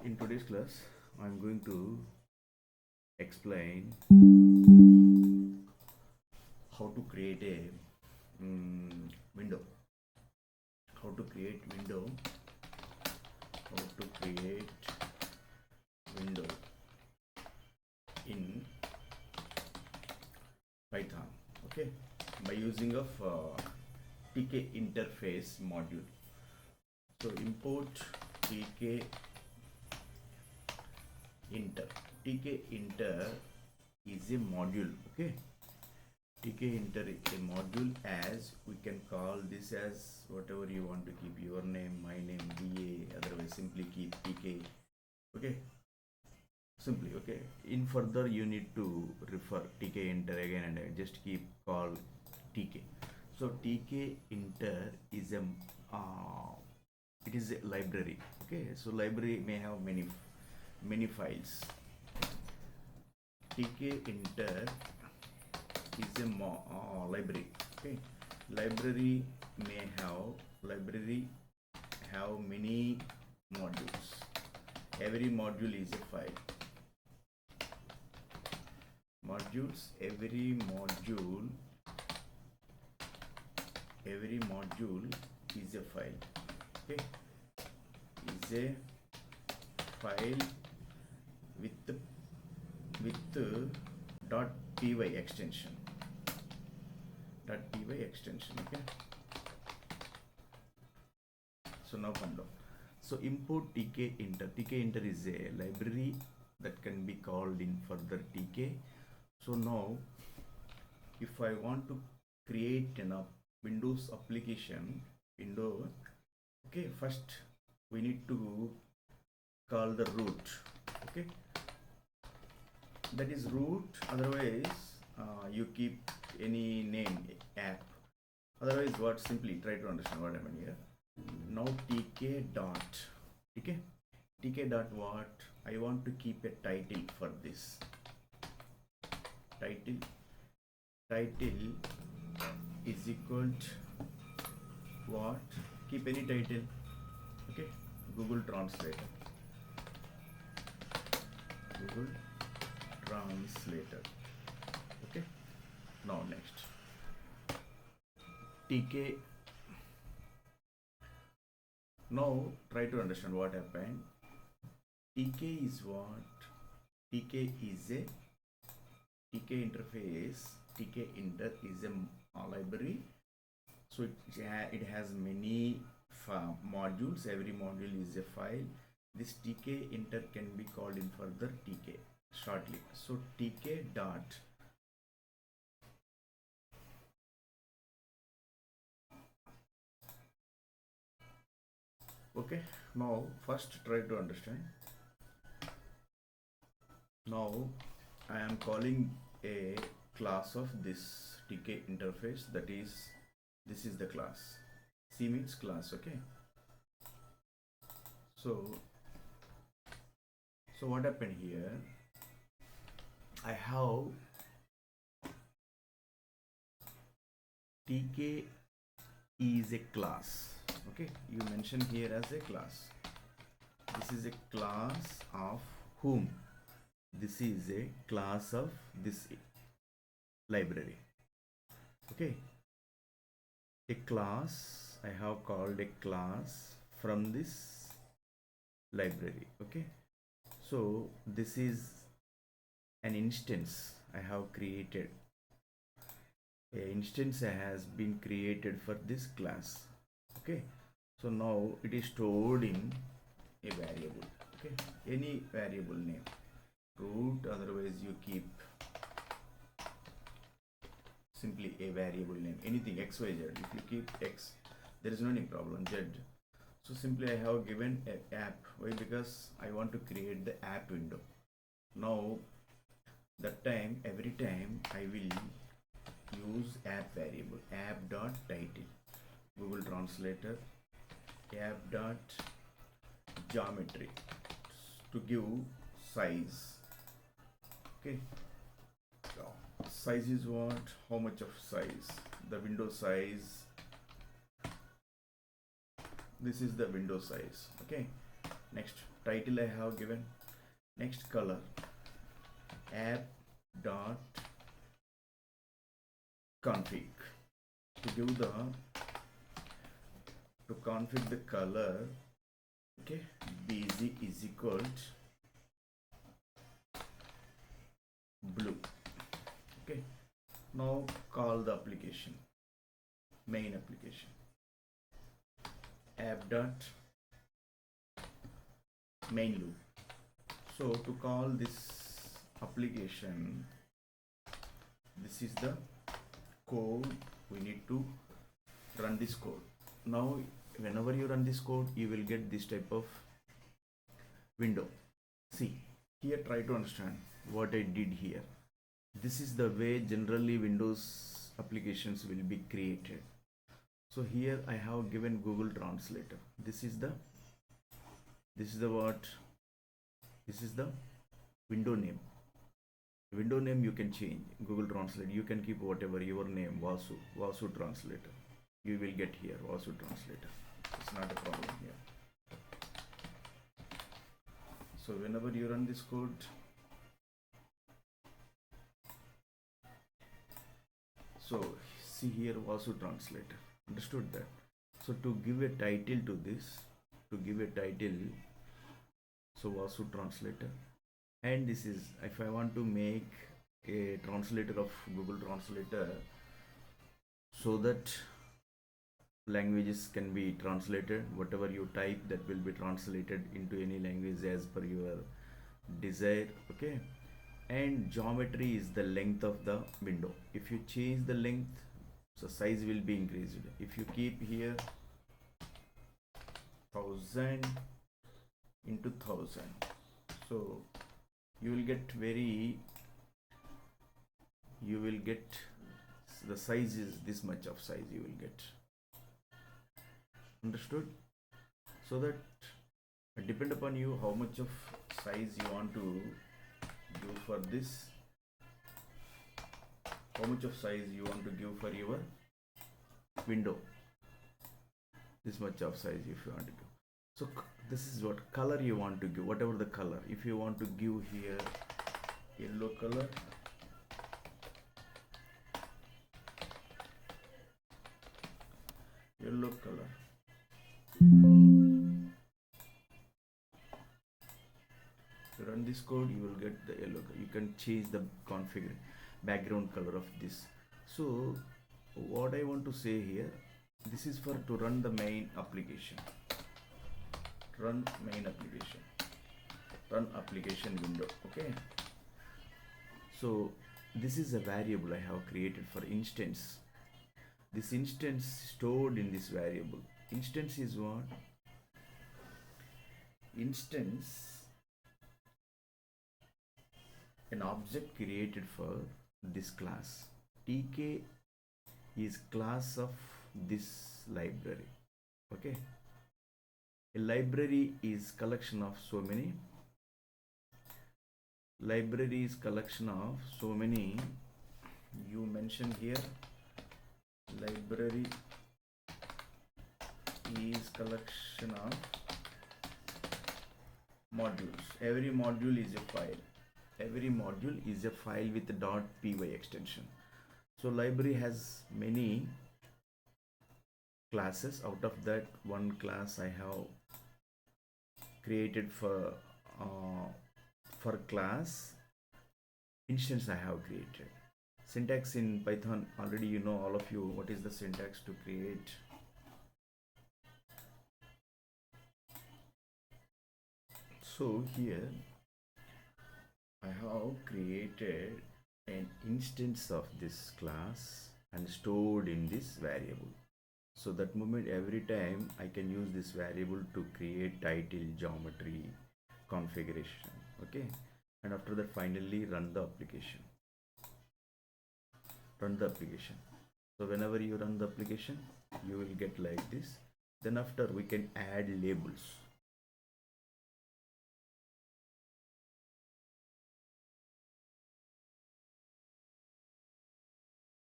In today's class, I'm going to explain how to create a window. How to create window. How to create window in Python. Okay, by using of TK interface module. So import TK inter. TK inter is a module. Okay, TK inter is a module, as we can call this as whatever you want to keep, your name, my name, DA, otherwise simply keep TK. Okay, simply. Okay, in further you need to refer TK inter again and again, just keep call TK. So TK inter is a it is a library. Okay, so library may have many files. TK inter is a library. Okay, library have many modules. Every module is a file. Modules, every module is a file. Okay, is a file with .py extension. .py extension. Okay, so now come down. So import TK inter. TK inter is a library that can be called in further TK. So now if I want to create a Windows application window, okay, first we need to call the root. Okay, that is root, otherwise you keep any name, app, otherwise what, simply try to understand what I mean here. Now TK dot what, I want to keep a title for this. Title is equal to what, keep any title. Okay, Google Translator. Okay, now next TK. Now try to understand what happened. TK is what? TK is a TK interface. TK inter is a library, so it has many modules. Every module is a file. This TK inter can be called in further TK shortly. So TK dot okay, now first try to understand. Now I am calling a class of this TK interface, that is, this is the class. C means class. Okay, so what happened here, I have TK is a class. Okay, you mention here as a class. This is a class of whom? This is a class of this library. Okay, a class, I have called a class from this library. Okay, so this is an instance I have created. A instance has been created for this class. Okay, so now it is stored in a variable. Okay, any variable name, root, otherwise you keep simply a variable name, anything, xyz. If you keep x, there is no any problem, z. So simply I have given an app. Why? Because I want to create the app window. Now that time, every time I will use app variable, app dot title, Google Translator, app dot geometry to give size. Okay, size is what, how much of size, the window size, this is the window size. Okay, Next title I have given. Next color, app dot config. To give the to config the color, okay, bg is equal to blue. Okay, now call the application, main application, app dot main loop. So to call this application, this is the code we need to run this code. Now whenever you run this code, you will get this type of window. See here, try to understand what I did here. This is the way generally Windows applications will be created. So here I have given Google Translator. This is the what? This is the window name. Window name you can change. Google Translate, you can keep whatever your name, Vasu Translator. You will get here Vasu Translator. It's not a problem here. So whenever you run this code, so see here Vasu Translator. Understood that? So to give a title to this, so Vasu Translator, and this is, if I want to make a translator of Google Translator so that languages can be translated, whatever you type that will be translated into any language as per your desire. Okay, and geometry is the length of the window. If you change the length, so size will be increased. If you keep here 1000 into 1000, so you will get the size is this much of size you will get. Understood? So that depend upon you how much of size you want to give for this, how much of size you want to give for your window. This much of size if you want to give. So this is what color you want to give, whatever the color. If you want to give here yellow color, you run this code, you will get the yellow color. You can change the configure background color of this. So what I want to say here, this is for to run the main application. Run application window. Okay, so this is a variable I have created for instance. This instance stored in this variable. Instance is what? Instance, an object created for this class. Tk is class of this library. Okay, a library is collection of so many. Library is collection of so many. You mention here library is collection of modules. Every module is a file. Every module is a file with a .py extension. So library has many classes. Out of that, one class I have created for class instance I have created. Syntax in Python, already you know, all of you, what is the syntax to create so here I have created an instance of this class and stored in this variable. So that moment, every time I can use this variable to create title, geometry, configuration. Okay, and after that finally run the application. So whenever you run the application, you will get like this. Then after we can add labels.